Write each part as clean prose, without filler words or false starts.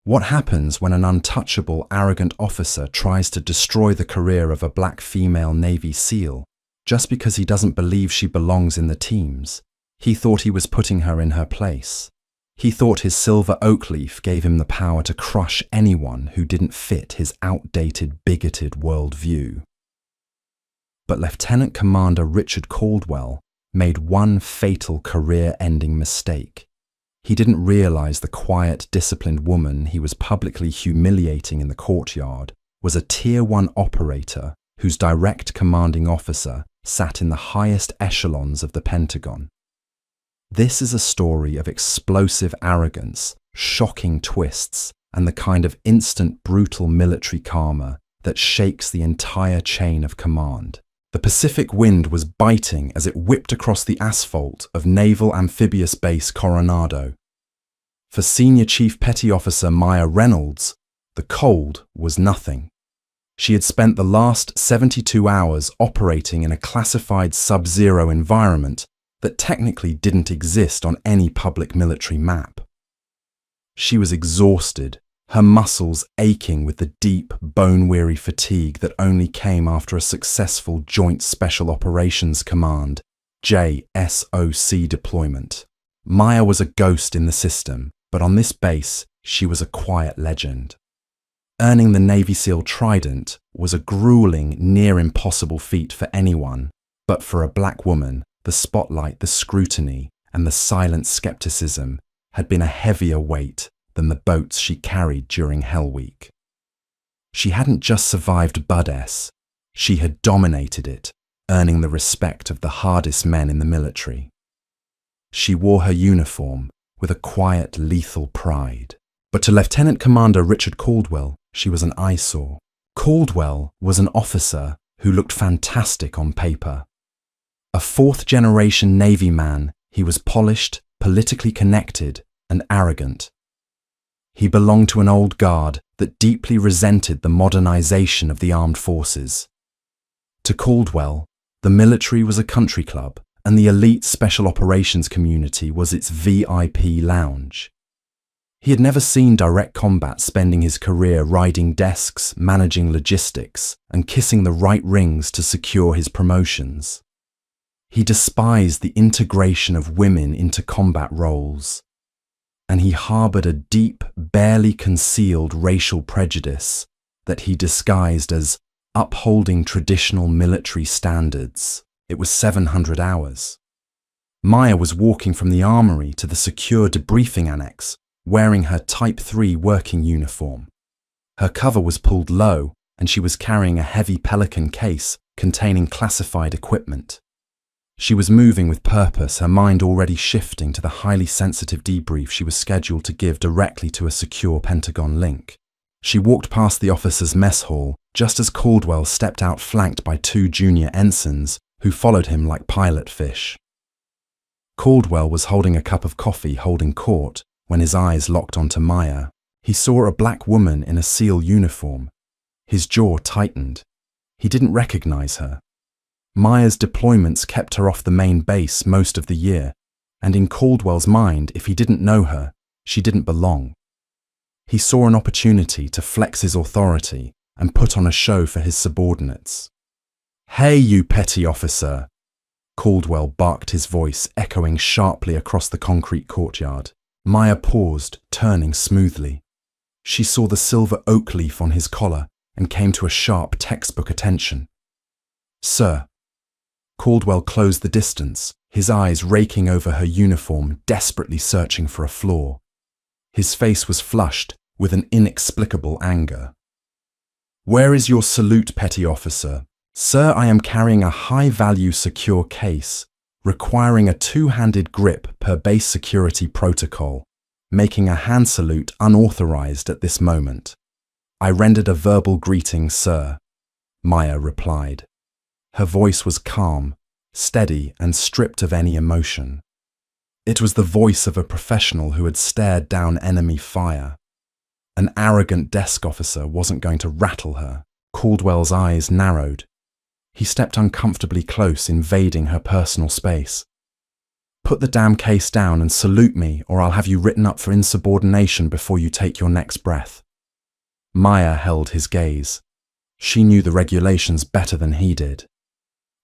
What happens when an untouchable, arrogant officer tries to destroy the career of a black female Navy SEAL just because he doesn't believe she belongs in the teams? He thought he was putting her in her place. He thought his silver oak leaf gave him the power to crush anyone who didn't fit his outdated, bigoted worldview. But Lieutenant Commander Richard Caldwell made one fatal career-ending mistake. He didn't realize the quiet, disciplined woman he was publicly humiliating in the courtyard was a Tier 1 operator whose direct commanding officer sat in the highest echelons of the Pentagon. This is a story of explosive arrogance, shocking twists, and the kind of instant, brutal military karma that shakes the entire chain of command. The Pacific wind was biting as it whipped across the asphalt of Naval Amphibious Base Coronado. For Senior Chief Petty Officer Maya Reynolds, the cold was nothing. She had spent the last 72 hours operating in a classified sub-zero environment that technically didn't exist on any public military map. She was exhausted, her muscles aching with the deep, bone-weary fatigue that only came after a successful Joint Special Operations Command, JSOC deployment. Maya was a ghost in the system, but on this base, she was a quiet legend. Earning the Navy SEAL Trident was a grueling, near-impossible feat for anyone, but for a black woman, the spotlight, the scrutiny, and the silent skepticism had been a heavier weight than the boats she carried during Hell Week. She hadn't just survived Bud-S, she had dominated it, earning the respect of the hardest men in the military. She wore her uniform with a quiet, lethal pride. But to Lieutenant Commander Richard Caldwell, she was an eyesore. Caldwell was an officer who looked fantastic on paper. A fourth-generation Navy man, he was polished, politically connected, and arrogant. He belonged to an old guard that deeply resented the modernization of the armed forces. To Caldwell, the military was a country club, and the elite special operations community was its VIP lounge. He had never seen direct combat, spending his career riding desks, managing logistics, and kissing the right rings to secure his promotions. He despised the integration of women into combat roles, and he harbored a deep, barely concealed racial prejudice that he disguised as upholding traditional military standards. It was 700 hours. Maya was walking from the armory to the secure debriefing annex, wearing her Type 3 working uniform. Her cover was pulled low, and she was carrying a heavy Pelican case containing classified equipment. She was moving with purpose, her mind already shifting to the highly sensitive debrief she was scheduled to give directly to a secure Pentagon link. She walked past the officers' mess hall just as Caldwell stepped out, flanked by 2 junior ensigns who followed him like pilot fish. Caldwell was holding a cup of coffee, holding court, when his eyes locked onto Maya. He saw a black woman in a SEAL uniform. His jaw tightened. He didn't recognize her. Maya's deployments kept her off the main base most of the year, and in Caldwell's mind, if he didn't know her, she didn't belong. He saw an opportunity to flex his authority and put on a show for his subordinates. "Hey, you petty officer!" Caldwell barked, his voice echoing sharply across the concrete courtyard. Maya paused, turning smoothly. She saw the silver oak leaf on his collar and came to a sharp textbook attention. "Sir." Caldwell closed the distance, his eyes raking over her uniform, desperately searching for a flaw. His face was flushed with an inexplicable anger. "Where is your salute, petty officer?" "Sir, I am carrying a high-value secure case, requiring a 2-handed grip per base security protocol, making a hand salute unauthorized at this moment." "I rendered a verbal greeting, sir," Maya replied. Her voice was calm, steady, and stripped of any emotion. It was the voice of a professional who had stared down enemy fire. An arrogant desk officer wasn't going to rattle her. Caldwell's eyes narrowed. He stepped uncomfortably close, invading her personal space. Put the damn case down and salute me, or I'll have you written up for insubordination before you take your next breath. Maya held his gaze. She knew the regulations better than he did.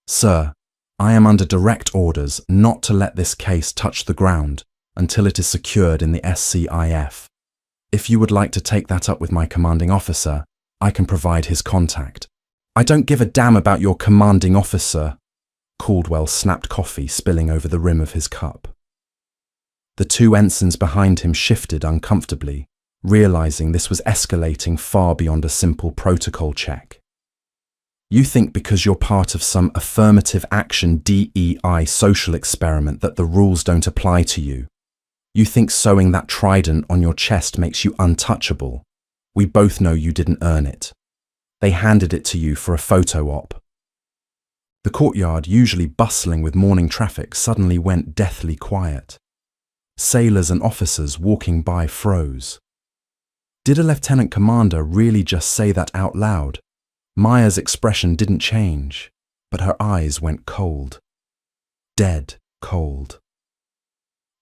Sir, I am under direct orders not to let this case touch the ground until it is secured in the SCIF. If you would like to take that up with my commanding officer, I can provide his contact. I don't give a damn about your commanding officer. Caldwell snapped coffee spilling over the rim of his cup. The two ensigns behind him shifted uncomfortably, realizing this was escalating far beyond a simple protocol check. You think because you're part of some affirmative action DEI social experiment that the rules don't apply to you. You think sewing that trident on your chest makes you untouchable. We both know you didn't earn it. They handed it to you for a photo op. The courtyard, usually bustling with morning traffic, suddenly went deathly quiet. Sailors and officers walking by froze. Did a lieutenant commander really just say that out loud? Maya's expression didn't change, but her eyes went cold. Dead cold.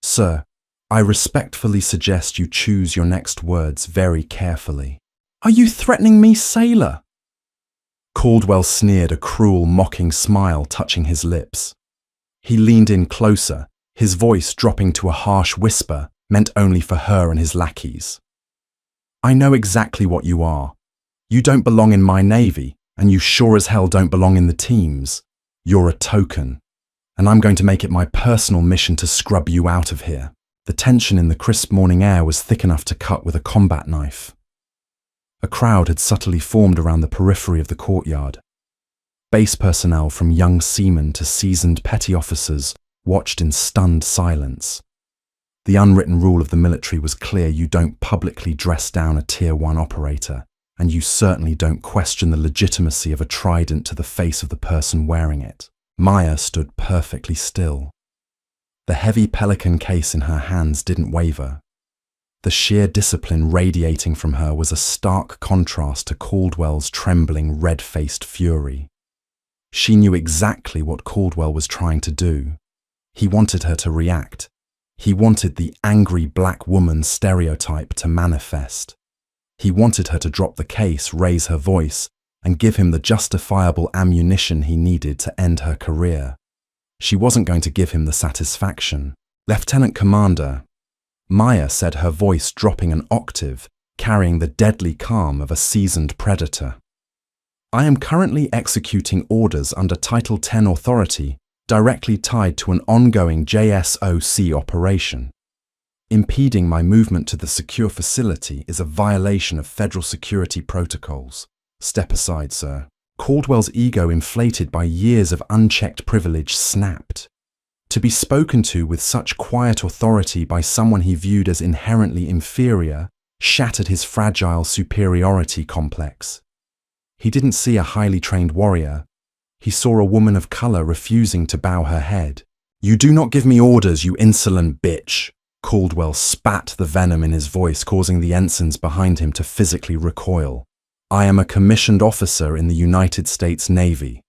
Sir, I respectfully suggest you choose your next words very carefully. Are you threatening me, sailor? Caldwell sneered, a cruel, mocking smile touching his lips. He leaned in closer, his voice dropping to a harsh whisper meant only for her and his lackeys. I know exactly what you are. You don't belong in my navy, and you sure as hell don't belong in the teams. You're a token, and I'm going to make it my personal mission to scrub you out of here. The tension in the crisp morning air was thick enough to cut with a combat knife. A crowd had subtly formed around the periphery of the courtyard. Base personnel from young seamen to seasoned petty officers watched in stunned silence. The unwritten rule of the military was clear: you don't publicly dress down a Tier 1 operator, and you certainly don't question the legitimacy of a trident to the face of the person wearing it. Maya stood perfectly still. The heavy Pelican case in her hands didn't waver. The sheer discipline radiating from her was a stark contrast to Caldwell's trembling, red-faced fury. She knew exactly what Caldwell was trying to do. He wanted her to react. He wanted the angry black woman stereotype to manifest. He wanted her to drop the case, raise her voice, and give him the justifiable ammunition he needed to end her career. She wasn't going to give him the satisfaction. Lieutenant Commander, Maya said, her voice dropping an octave, carrying the deadly calm of a seasoned predator. I am currently executing orders under Title 10 authority directly tied to an ongoing JSOC operation. Impeding my movement to the secure facility is a violation of federal security protocols. Step aside, sir. Caldwell's ego, inflated by years of unchecked privilege, snapped. To be spoken to with such quiet authority by someone he viewed as inherently inferior shattered his fragile superiority complex. He didn't see a highly trained warrior. He saw a woman of color refusing to bow her head. You do not give me orders, you insolent bitch. Caldwell spat the venom in his voice, causing the ensigns behind him to physically recoil. I am a commissioned officer in the United States Navy.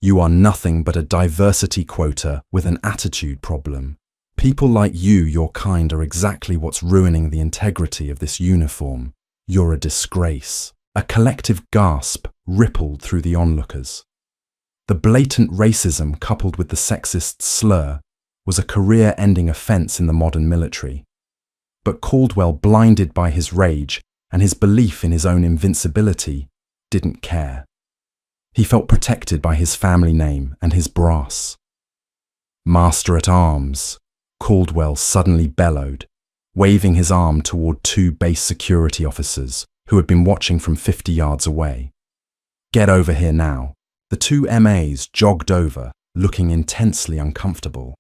You are nothing but a diversity quota with an attitude problem. People like you, your kind, are exactly what's ruining the integrity of this uniform. You're a disgrace. A collective gasp rippled through the onlookers. The blatant racism coupled with the sexist slur was a career-ending offense in the modern military. But Caldwell, blinded by his rage and his belief in his own invincibility, didn't care. He felt protected by his family name and his brass. Master-at-Arms, Caldwell suddenly bellowed, waving his arm toward two base security officers who had been watching from 50 yards away. Get over here now. The two MAs jogged over, looking intensely uncomfortable.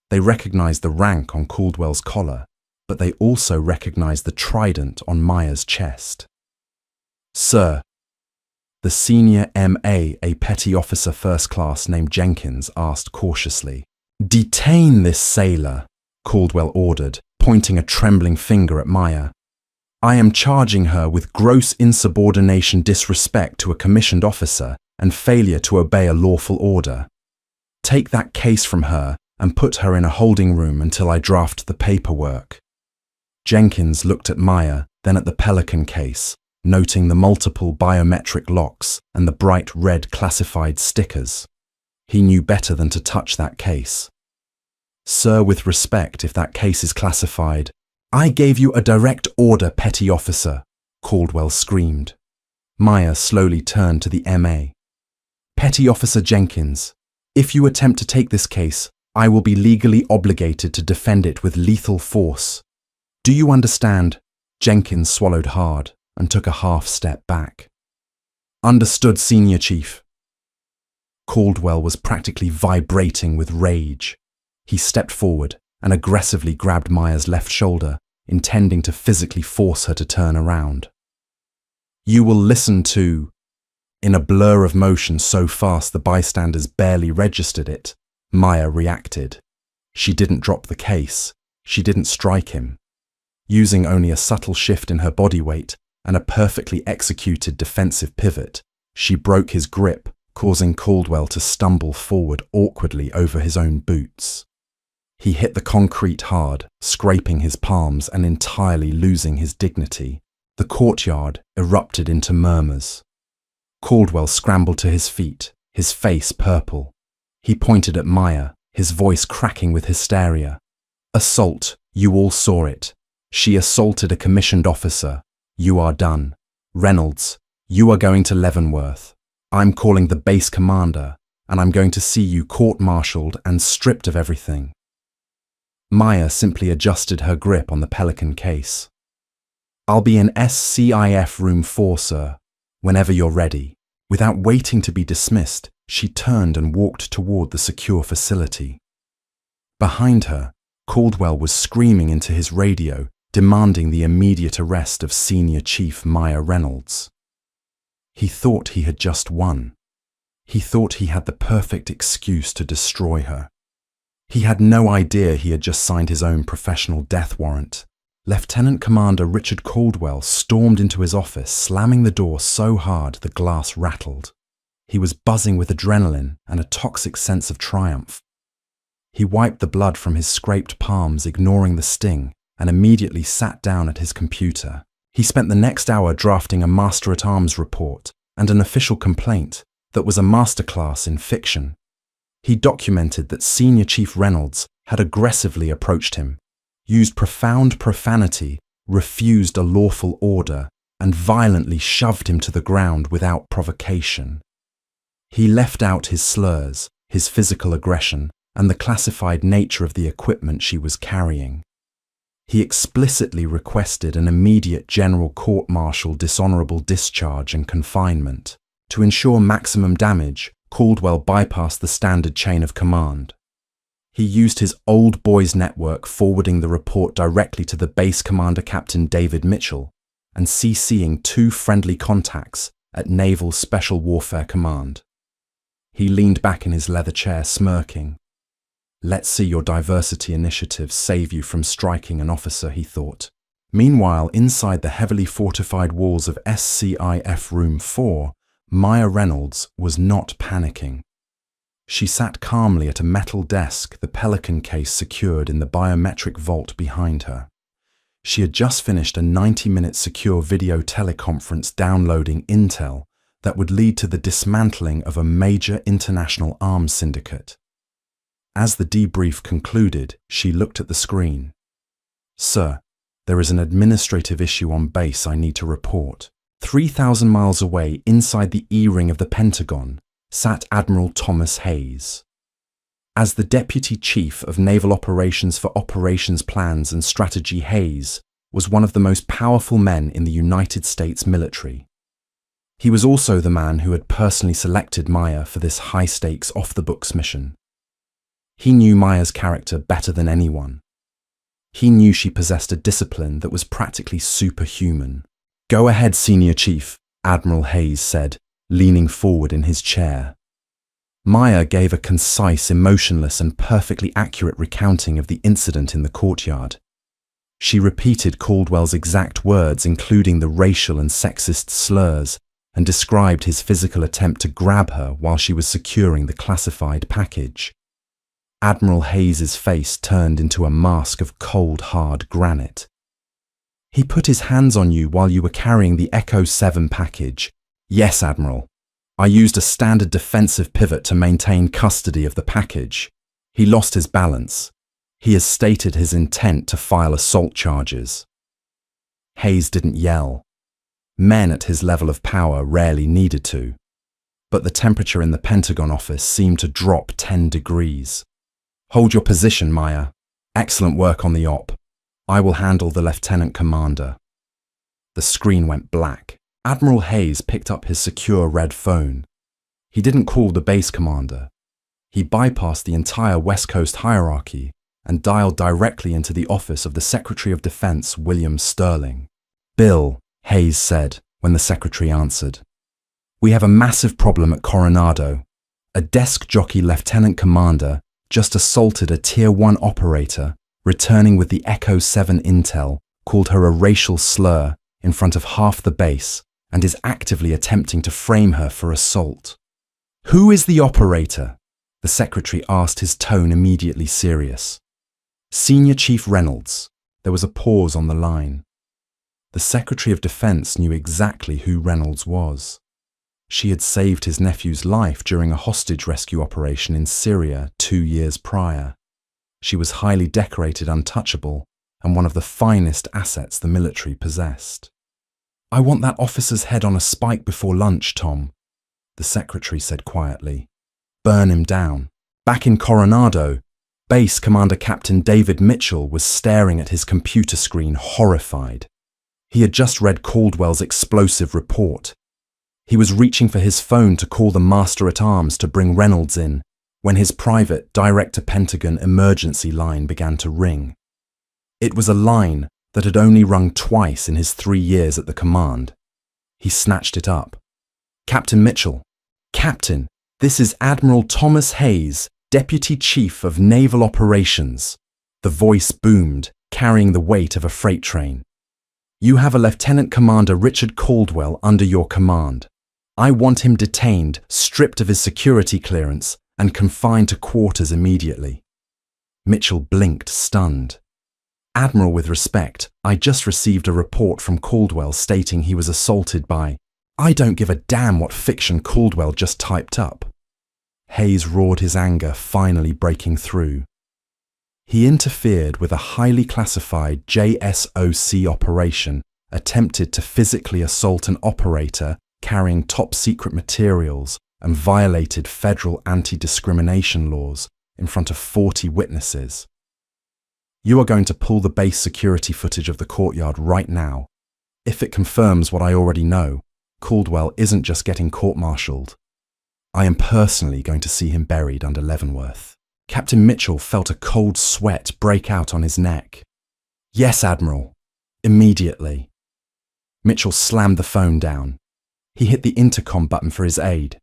They recognized the rank on Caldwell's collar, but they also recognized the trident on Maya's chest. Sir, the senior MA, a petty officer first class named Jenkins, asked cautiously. Detain this sailor, Caldwell ordered, pointing a trembling finger at Maya. I am charging her with gross insubordination, disrespect to a commissioned officer, and failure to obey a lawful order. Take that case from her and put her in a holding room until I draft the paperwork." Jenkins looked at Maya, then at the Pelican case, noting the multiple biometric locks and the bright red classified stickers. He knew better than to touch that case. "Sir, with respect, if that case is classified—" "I gave you a direct order, petty officer," Caldwell screamed. Maya slowly turned to the MA. "Petty Officer Jenkins, if you attempt to take this case, I will be legally obligated to defend it with lethal force. Do you understand?" Jenkins swallowed hard and took a half step back. "Understood, Senior Chief." Caldwell was practically vibrating with rage. He stepped forward and aggressively grabbed Maya's left shoulder, intending to physically force her to turn around. "You will listen to—" In a blur of motion so fast the bystanders barely registered it, Maya reacted. She didn't drop the case. She didn't strike him. Using only a subtle shift in her body weight and a perfectly executed defensive pivot, she broke his grip, causing Caldwell to stumble forward awkwardly over his own boots. He hit the concrete hard, scraping his palms and entirely losing his dignity. The courtyard erupted into murmurs. Caldwell scrambled to his feet, his face purple. He pointed at Maya, his voice cracking with hysteria. "Assault, you all saw it. She assaulted a commissioned officer. You are done. Reynolds, you are going to Leavenworth. I'm calling the base commander, and I'm going to see you court-martialed and stripped of everything." Maya simply adjusted her grip on the Pelican case. "I'll be in SCIF room 4, sir, whenever you're ready." Without waiting to be dismissed, she turned and walked toward the secure facility. Behind her, Caldwell was screaming into his radio, demanding the immediate arrest of Senior Chief Maya Reynolds. He thought he had just won. He thought he had the perfect excuse to destroy her. He had no idea he had just signed his own professional death warrant. Lieutenant Commander Richard Caldwell stormed into his office, slamming the door so hard the glass rattled. He was buzzing with adrenaline and a toxic sense of triumph. He wiped the blood from his scraped palms, ignoring the sting, and immediately sat down at his computer. He spent the next hour drafting a Master-at-Arms report and an official complaint that was a masterclass in fiction. He documented that Senior Chief Reynolds had aggressively approached him, used profound profanity, refused a lawful order, and violently shoved him to the ground without provocation. He left out his slurs, his physical aggression, and the classified nature of the equipment she was carrying. He explicitly requested an immediate general court-martial dishonorable discharge and confinement. To ensure maximum damage, Caldwell bypassed the standard chain of command. He used his old boys network, forwarding the report directly to the base commander Captain David Mitchell and CCing 2 friendly contacts at Naval Special Warfare Command. He leaned back in his leather chair, smirking. "Let's see your diversity initiatives save you from striking an officer," he thought. Meanwhile, inside the heavily fortified walls of SCIF Room 4, Maya Reynolds was not panicking. She sat calmly at a metal desk, the Pelican case secured in the biometric vault behind her. She had just finished a 90-minute secure video teleconference downloading intel that would lead to the dismantling of a major international arms syndicate. As the debrief concluded, she looked at the screen. "Sir, there is an administrative issue on base I need to report." 3,000 miles away, inside the E-ring of the Pentagon, sat Admiral Thomas Hayes. As the Deputy Chief of Naval Operations for Operations Plans and Strategy, Hayes was one of the most powerful men in the United States military. He was also the man who had personally selected Maya for this high-stakes, off-the-books mission. He knew Maya's character better than anyone. He knew she possessed a discipline that was practically superhuman. "Go ahead, Senior Chief," Admiral Hayes said, leaning forward in his chair. Maya gave a concise, emotionless, and perfectly accurate recounting of the incident in the courtyard. She repeated Caldwell's exact words, including the racial and sexist slurs, and described his physical attempt to grab her while she was securing the classified package. Admiral Hayes's face turned into a mask of cold, hard granite. He put his hands on you while you were carrying the Echo 7 package. Yes, Admiral. I used a standard defensive pivot to maintain custody of the package. He lost his balance. He has stated his intent to file assault charges. Hayes didn't yell. Men at his level of power rarely needed to. But the temperature in the Pentagon office seemed to drop 10 degrees. Hold your position, Maya. Excellent work on the op. I will handle the Lieutenant Commander. The screen went black. Admiral Hayes picked up his secure red phone. He didn't call the base commander. He bypassed the entire West Coast hierarchy and dialed directly into the office of the Secretary of Defense, William Sterling. Bill, Hayes said when the secretary answered. We have a massive problem at Coronado. A desk jockey lieutenant commander just assaulted a Tier 1 operator returning with the Echo 7 intel, called her a racial slur in front of half the base, and is actively attempting to frame her for assault. Who is the operator? The secretary asked, his tone immediately serious. Senior Chief Reynolds. There was a pause on the line. The Secretary of Defense knew exactly who Reynolds was. She had saved his nephew's life during a hostage rescue operation in Syria 2 years prior. She was highly decorated untouchable and one of the finest assets the military possessed. I want that officer's head on a spike before lunch, Tom, the secretary said quietly. Burn him down. Back in Coronado, Base Commander Captain David Mitchell was staring at his computer screen, horrified. He had just read Caldwell's explosive report. He was reaching for his phone to call the Master-at-Arms to bring Reynolds in when his private direct-to-Pentagon emergency line began to ring. It was a line that had only rung twice in his 3 years at the command. He snatched it up. Captain Mitchell. Captain, this is Admiral Thomas Hayes, Deputy Chief of Naval Operations. The voice boomed, carrying the weight of a freight train. You have a Lieutenant Commander Richard Caldwell under your command. I want him detained, stripped of his security clearance, and confined to quarters immediately. Mitchell blinked, stunned. Admiral, with respect, I just received a report from Caldwell stating he was assaulted by... I don't give a damn what fiction Caldwell just typed up. Hayes roared, his anger finally breaking through. He interfered with a highly classified JSOC operation attempted to physically assault an operator carrying top-secret materials and violated federal anti-discrimination laws in front of 40 witnesses. You are going to pull the base security footage of the courtyard right now. If it confirms what I already know, Caldwell isn't just getting court-martialed. I am personally going to see him buried under Leavenworth. Captain Mitchell felt a cold sweat break out on his neck. Yes, Admiral. Immediately. Mitchell slammed the phone down. He hit the intercom button for his aide.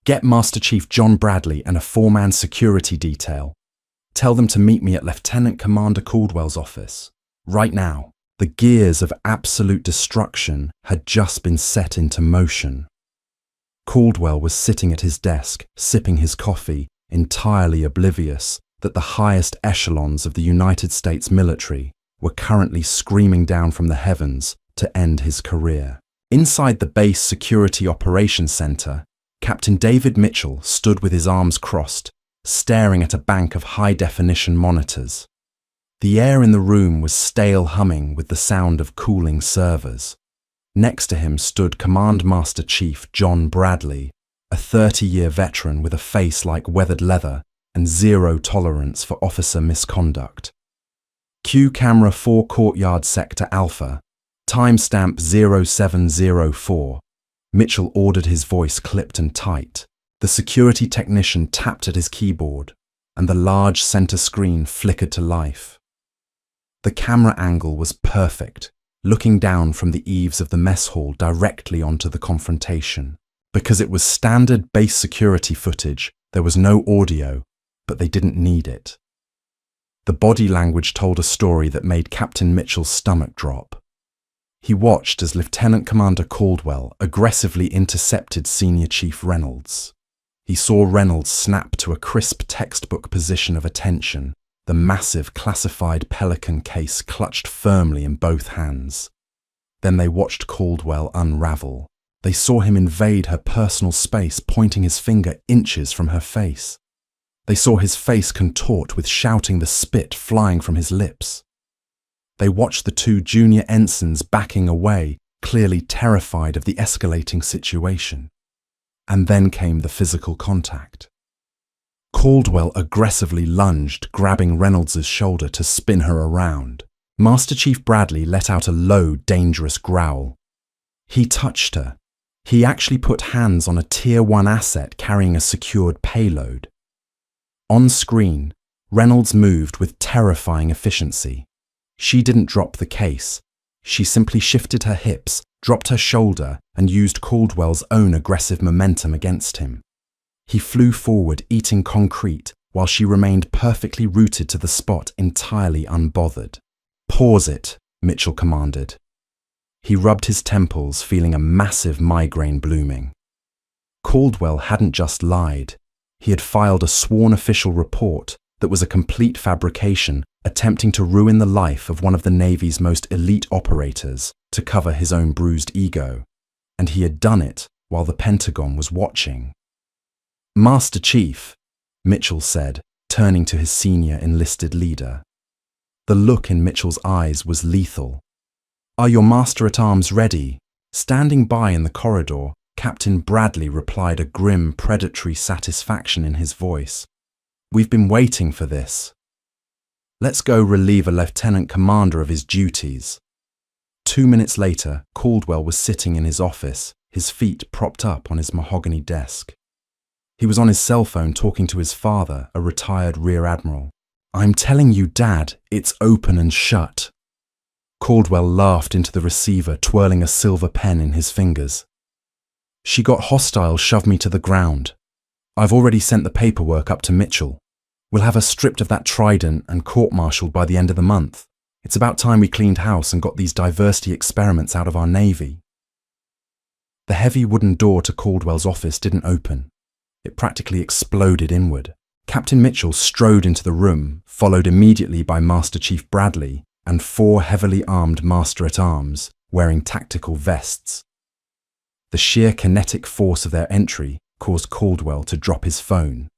Get Master Chief John Bradley and a 4-man security detail. Tell them to meet me at Lieutenant Commander Caldwell's office. Right now. The gears of absolute destruction had just been set into motion. Caldwell was sitting at his desk, sipping his coffee, entirely oblivious that the highest echelons of the United States military were currently screaming down from the heavens to end his career. Inside the base security operations center, Captain David Mitchell stood with his arms crossed, staring at a bank of high-definition monitors. The air in the room was stale humming with the sound of cooling servers. Next to him stood Command Master Chief John Bradley, a 30-year veteran with a face like weathered leather and zero tolerance for officer misconduct. Q Camera 4 Courtyard Sector Alpha, timestamp 0704. Mitchell ordered, his voice clipped and tight. The security technician tapped at his keyboard, and the large center screen flickered to life. The camera angle was perfect, looking down from the eaves of the mess hall directly onto the confrontation. Because it was standard base security footage, there was no audio, but they didn't need it. The body language told a story that made Captain Mitchell's stomach drop. He watched as Lieutenant Commander Caldwell aggressively intercepted Senior Chief Reynolds. He saw Reynolds snap to a crisp textbook position of attention, the massive classified Pelican case clutched firmly in both hands. Then they watched Caldwell unravel. They saw him invade her personal space, pointing his finger inches from her face. They saw his face contort with shouting, the spit flying from his lips. They watched the two junior ensigns backing away, clearly terrified of the escalating situation. And then came the physical contact. Caldwell aggressively lunged, grabbing Reynolds' shoulder to spin her around. Master Chief Bradley let out a low, dangerous growl. He touched her. He actually put hands on a Tier 1 asset carrying a secured payload. On screen, Reynolds moved with terrifying efficiency. She didn't drop the case. She simply shifted her hips, dropped her shoulder, and used Caldwell's own aggressive momentum against him. He flew forward, eating concrete, while she remained perfectly rooted to the spot, entirely unbothered. "Pause it," Mitchell commanded. He rubbed his temples, feeling a massive migraine blooming. Caldwell hadn't just lied. He had filed a sworn official report that was a complete fabrication, attempting to ruin the life of one of the Navy's most elite operators to cover his own bruised ego. And he had done it while the Pentagon was watching. "Master Chief," Mitchell said, turning to his senior enlisted leader. The look in Mitchell's eyes was lethal. "Are your master-at-arms ready?" Standing by in the corridor, Captain Bradley replied, a grim, predatory satisfaction in his voice. "We've been waiting for this. Let's go relieve a lieutenant commander of his duties." 2 minutes later, Caldwell was sitting in his office, his feet propped up on his mahogany desk. He was on his cell phone talking to his father, a retired rear admiral. "I'm telling you, Dad, it's open and shut." Caldwell laughed into the receiver, twirling a silver pen in his fingers. "She got hostile, shoved me to the ground. I've already sent the paperwork up to Mitchell. We'll have her stripped of that trident and court-martialed by the end of the month. It's about time we cleaned house and got these diversity experiments out of our Navy." The heavy wooden door to Caldwell's office didn't open. It practically exploded inward. Captain Mitchell strode into the room, followed immediately by Master Chief Bradley and 4 heavily armed master-at-arms wearing tactical vests. The sheer kinetic force of their entry caused Caldwell to drop his phone.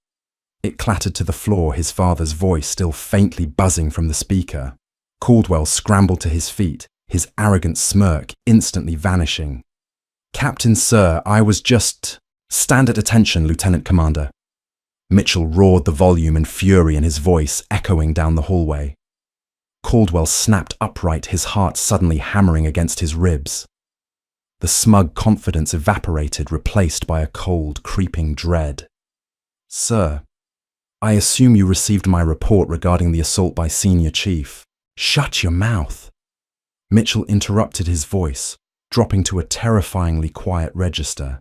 It clattered to the floor, his father's voice still faintly buzzing from the speaker. Caldwell scrambled to his feet, his arrogant smirk instantly vanishing. "Captain, sir, I was just—" "Stand at attention, Lieutenant Commander." Mitchell roared, the volume and fury in his voice echoing down the hallway. Caldwell snapped upright, his heart suddenly hammering against his ribs. The smug confidence evaporated, replaced by a cold, creeping dread. "Sir, I assume you received my report regarding the assault by Senior Chief." "Shut your mouth." Mitchell interrupted his voice, dropping to a terrifyingly quiet register.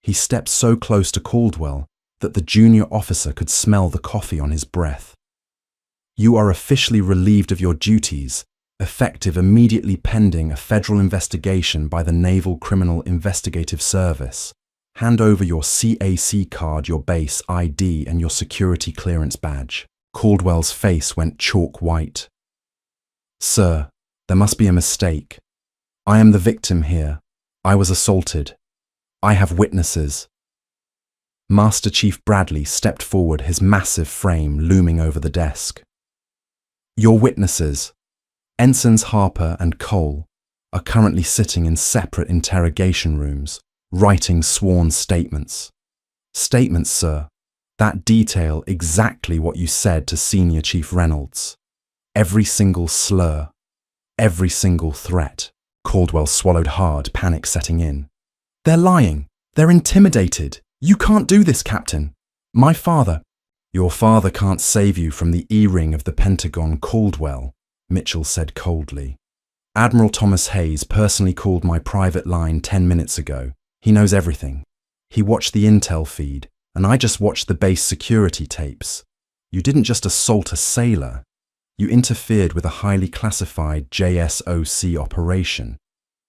He stepped so close to Caldwell that the junior officer could smell the coffee on his breath. "You are officially relieved of your duties, effective immediately pending a federal investigation by the Naval Criminal Investigative Service. Hand over your CAC card, your base ID, and your security clearance badge." Caldwell's face went chalk white. "Sir, there must be a mistake. I am the victim here. I was assaulted. I have witnesses." Master Chief Bradley stepped forward, his massive frame looming over the desk. "Your witnesses, Ensigns Harper and Cole, are currently sitting in separate interrogation rooms, writing sworn statements. Statements, sir, that detail exactly what you said to Senior Chief Reynolds. Every single slur, every single threat." Caldwell swallowed hard, panic setting in. "They're lying. They're intimidated. You can't do this, Captain. My father—" "Your father can't save you from the E-ring of the Pentagon, Caldwell," Mitchell said coldly. "Admiral Thomas Hayes personally called my private line 10 minutes ago. He knows everything. He watched the intel feed, and I just watched the base security tapes. You didn't just assault a sailor. You interfered with a highly classified JSOC operation.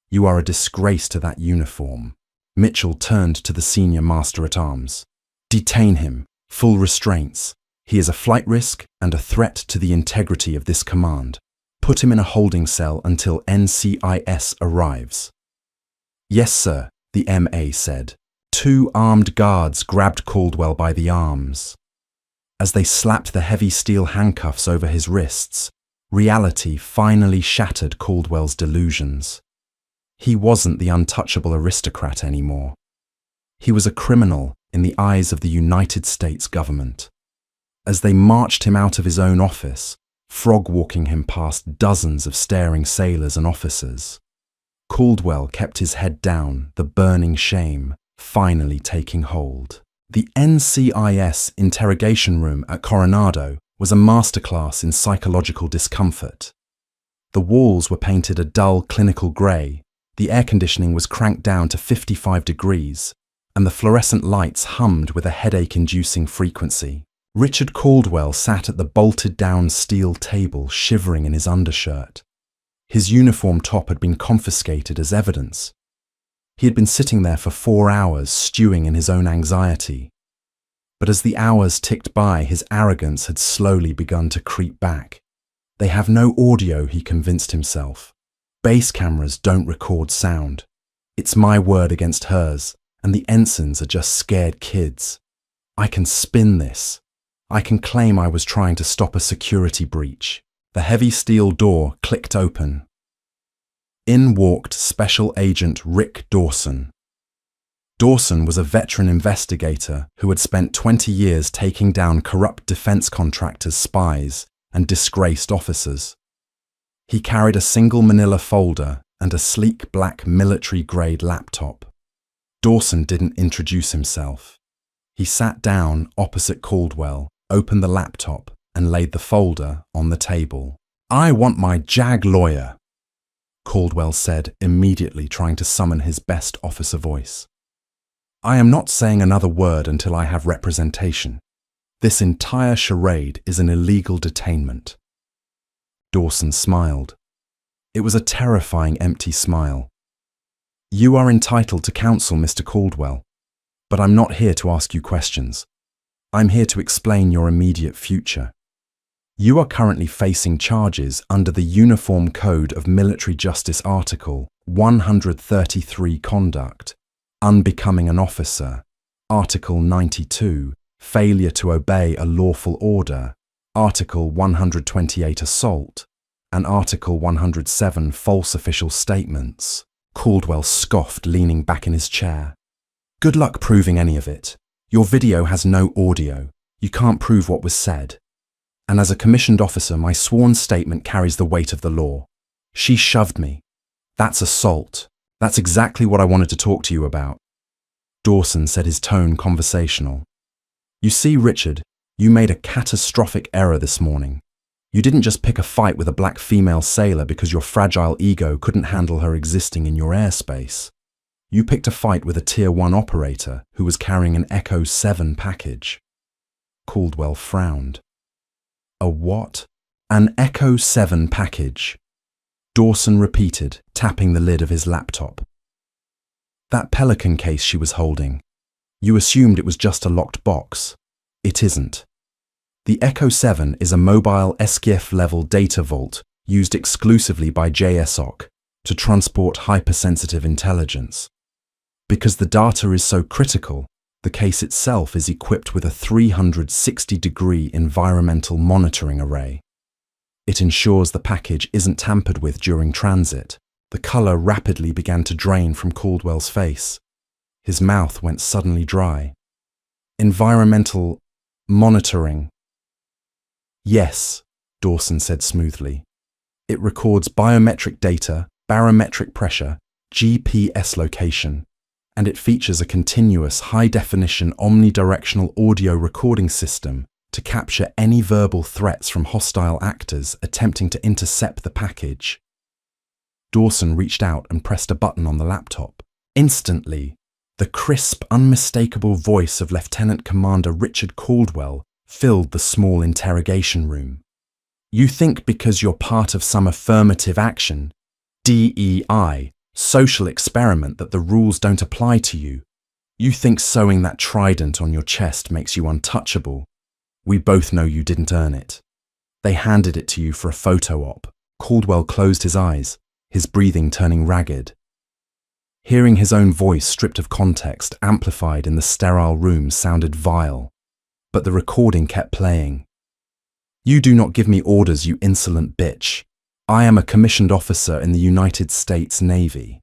You are a disgrace to that uniform." Mitchell turned to the senior master-at-arms. Detain him, full restraints. He is a flight risk and a threat to the integrity of this command. Put him in a holding cell until NCIS arrives. Yes, sir, the MA said. 2 armed guards grabbed Caldwell by the arms. As they slapped the heavy steel handcuffs over his wrists, reality finally shattered Caldwell's delusions. He wasn't the untouchable aristocrat anymore. He was a criminal in the eyes of the United States government. As they marched him out of his own office, frog-walking him past dozens of staring sailors and officers, Caldwell kept his head down, the burning shame finally taking hold. The NCIS interrogation room at Coronado was a masterclass in psychological discomfort. The walls were painted a dull clinical grey, the air conditioning was cranked down to 55 degrees, and the fluorescent lights hummed with a headache-inducing frequency. Richard Caldwell sat at the bolted-down steel table, shivering in his undershirt. His uniform top had been confiscated as evidence. He had been sitting there for 4 hours, stewing in his own anxiety. But as the hours ticked by, his arrogance had slowly begun to creep back. They have no audio, he convinced himself. Base cameras don't record sound. It's my word against hers, and the ensigns are just scared kids. I can spin this. I can claim I was trying to stop a security breach. The heavy steel door clicked open. In walked Special Agent Rick Dawson. Dawson was a veteran investigator who had spent 20 years taking down corrupt defense contractors' spies and disgraced officers. He carried a single manila folder and a sleek black military-grade laptop. Dawson didn't introduce himself. He sat down opposite Caldwell, opened the laptop, and laid the folder on the table. "I want my JAG lawyer," Caldwell said, immediately trying to summon his best officer voice. "I am not saying another word until I have representation. This entire charade is an illegal detainment." Dawson smiled. It was a terrifying empty smile. "You are entitled to counsel, Mr. Caldwell, but I'm not here to ask you questions. I'm here to explain your immediate future. You are currently facing charges under the Uniform Code of Military Justice Article 133 Conduct, Unbecoming an Officer, Article 92, Failure to Obey a Lawful Order, Article 128 Assault, and Article 107 False Official Statements." Caldwell scoffed, leaning back in his chair. "Good luck proving any of it. Your video has no audio. You can't prove what was said. And as a commissioned officer, my sworn statement carries the weight of the law. She shoved me. That's assault. That's exactly what I wanted to talk to you about." Dawson said, his tone conversational. "You see, Richard, you made a catastrophic error this morning. You didn't just pick a fight with a black female sailor because your fragile ego couldn't handle her existing in your airspace. You picked a fight with a Tier 1 operator who was carrying an Echo 7 package." Caldwell frowned. "A what?" "An Echo 7 package," Dawson repeated, tapping the lid of his laptop. "That Pelican case she was holding. You assumed it was just a locked box. It isn't. The Echo 7 is a mobile SCIF-level data vault used exclusively by JSOC to transport hypersensitive intelligence. Because the data is so critical, the case itself is equipped with a 360-degree environmental monitoring array. It ensures the package isn't tampered with during transit. The colour rapidly began to drain from Caldwell's face. His mouth went suddenly dry. "Environmental monitoring." "Yes," Dawson said smoothly. "It records biometric data, barometric pressure, GPS location, and it features a continuous high-definition omnidirectional audio recording system to capture any verbal threats from hostile actors attempting to intercept the package." Dawson reached out and pressed a button on the laptop. Instantly, the crisp, unmistakable voice of Lieutenant Commander Richard Caldwell filled the small interrogation room. "You think because you're part of some affirmative action, DEI, social experiment, that the rules don't apply to you. You think sewing that trident on your chest makes you untouchable. We both know you didn't earn it. They handed it to you for a photo op. Caldwell closed his eyes, his breathing turning ragged. Hearing his own voice stripped of context, amplified in the sterile room, sounded vile, but the recording kept playing. You do not give me orders, you insolent bitch. I am a commissioned officer in the United States Navy.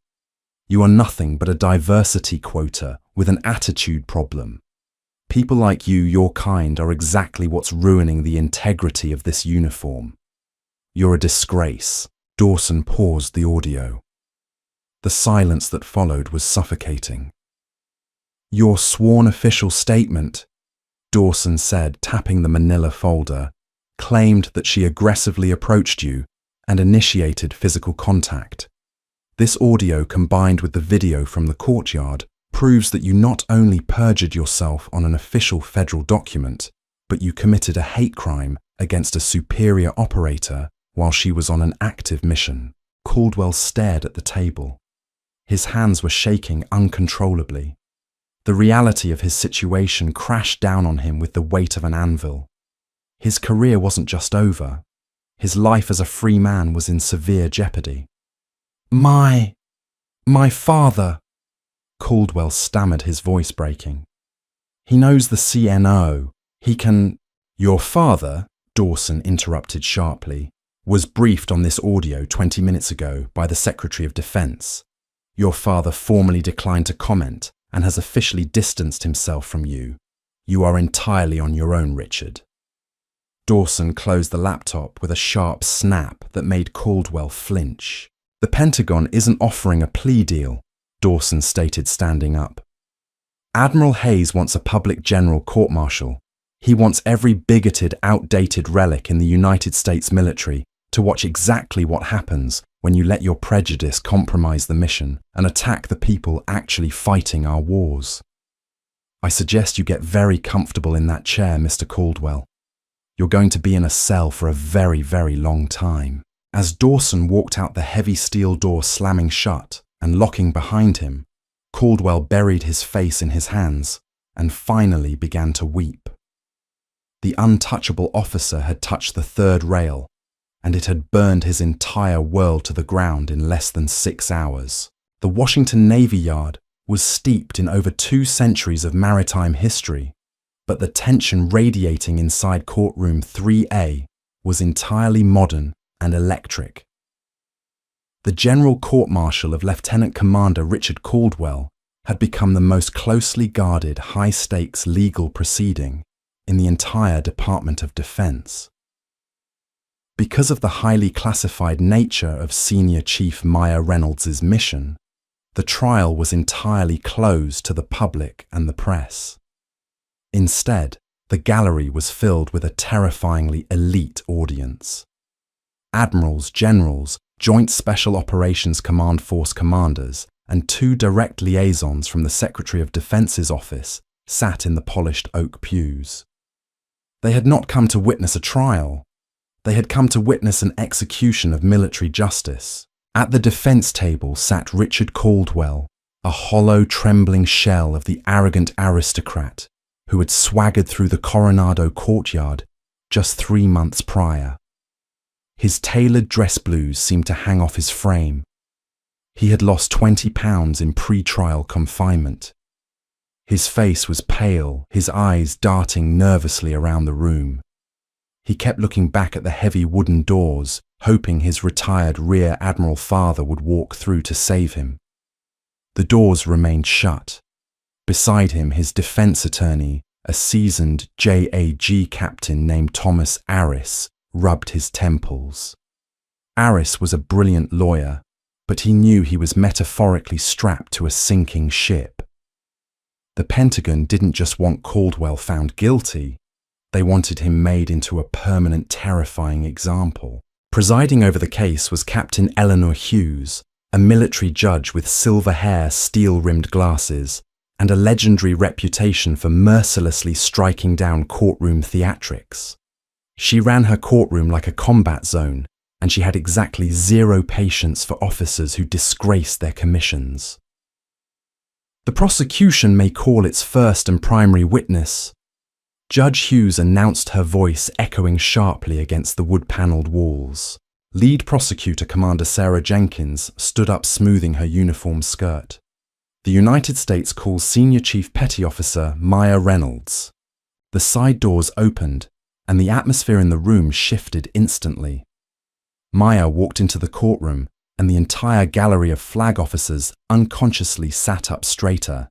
You are nothing but a diversity quota with an attitude problem. People like you, your kind, are exactly what's ruining the integrity of this uniform. You're a disgrace. Dawson paused the audio. The silence that followed was suffocating. Your sworn official statement, Dawson said, tapping the manila folder, claimed that she aggressively approached you and initiated physical contact. This audio, combined with the video from the courtyard, proves that you not only perjured yourself on an official federal document, but you committed a hate crime against a superior operator while she was on an active mission. Caldwell stared at the table. His hands were shaking uncontrollably. The reality of his situation crashed down on him with the weight of an anvil. His career wasn't just over. His life as a free man was in severe jeopardy. My father, Caldwell stammered, his voice breaking. He knows the CNO. He can... Your father, Dawson interrupted sharply, was briefed on this audio 20 minutes ago by the Secretary of Defense. Your father formally declined to comment and has officially distanced himself from you. You are entirely on your own, Richard. Dawson closed the laptop with a sharp snap that made Caldwell flinch. The Pentagon isn't offering a plea deal, Dawson stated, standing up. Admiral Hayes wants a public general court-martial. He wants every bigoted, outdated relic in the United States military to watch exactly what happens when you let your prejudice compromise the mission and attack the people actually fighting our wars. I suggest you get very comfortable in that chair, Mr. Caldwell. You're going to be in a cell for a very, very long time. As Dawson walked out, the heavy steel door slamming shut and locking behind him, Caldwell buried his face in his hands and finally began to weep. The untouchable officer had touched the third rail, and it had burned his entire world to the ground in less than 6 hours. The Washington Navy Yard was steeped in over 2 centuries of maritime history, but the tension radiating inside courtroom 3A was entirely modern and electric. The General Court-Martial of Lieutenant Commander Richard Caldwell had become the most closely guarded, high-stakes legal proceeding in the entire Department of Defense. Because of the highly classified nature of Senior Chief Maya Reynolds' mission, the trial was entirely closed to the public and the press. Instead, the gallery was filled with a terrifyingly elite audience. Admirals, generals, Joint Special Operations Command Force commanders, and 2 direct liaisons from the Secretary of Defense's office sat in the polished oak pews. They had not come to witness a trial. They had come to witness an execution of military justice. At the defense table sat Richard Caldwell, a hollow, trembling shell of the arrogant aristocrat who had swaggered through the Coronado courtyard just 3 months prior. His tailored dress blues seemed to hang off his frame. He had lost 20 pounds in pre-trial confinement. His face was pale, his eyes darting nervously around the room. He kept looking back at the heavy wooden doors, hoping his retired Rear Admiral father would walk through to save him. The doors remained shut. Beside him, his defense attorney, a seasoned JAG captain named Thomas Arris, rubbed his temples. Arris was a brilliant lawyer, but he knew he was metaphorically strapped to a sinking ship. The Pentagon didn't just want Caldwell found guilty, they wanted him made into a permanent, terrifying example. Presiding over the case was Captain Eleanor Hughes, a military judge with silver hair, steel-rimmed glasses, and a legendary reputation for mercilessly striking down courtroom theatrics. She ran her courtroom like a combat zone, and she had exactly 0 patience for officers who disgraced their commissions. The prosecution may call its first and primary witness. Judge Hughes announced, her voice echoing sharply against the wood-panelled walls. Lead prosecutor Commander Sarah Jenkins stood up, smoothing her uniform skirt. The United States calls Senior Chief Petty Officer Maya Reynolds. The side doors opened, and the atmosphere in the room shifted instantly. Maya walked into the courtroom, and the entire gallery of flag officers unconsciously sat up straighter.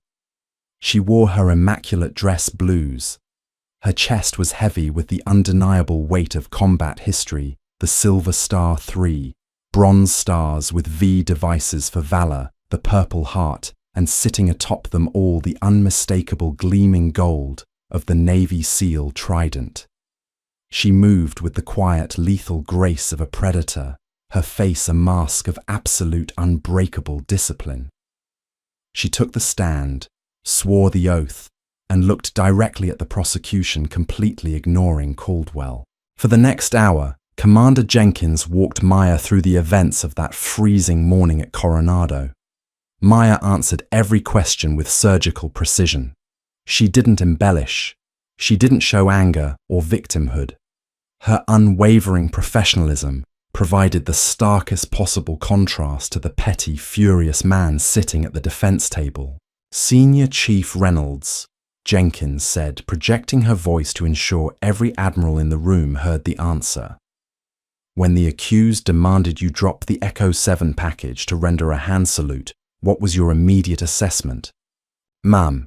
She wore her immaculate dress blues. Her chest was heavy with the undeniable weight of combat history, the Silver Star III, bronze stars with V devices for valor, the Purple Heart, and sitting atop them all the unmistakable gleaming gold of the Navy SEAL trident. She moved with the quiet, lethal grace of a predator, her face a mask of absolute, unbreakable discipline. She took the stand, swore the oath, and looked directly at the prosecution, completely ignoring Caldwell. For the next hour, Commander Jenkins walked Maya through the events of that freezing morning at Coronado. Maya answered every question with surgical precision. She didn't embellish. She didn't show anger or victimhood. Her unwavering professionalism provided the starkest possible contrast to the petty, furious man sitting at the defense table. Senior Chief Reynolds, Jenkins said, projecting her voice to ensure every admiral in the room heard the answer. When the accused demanded you drop the Echo 7 package to render a hand salute, what was your immediate assessment? Ma'am,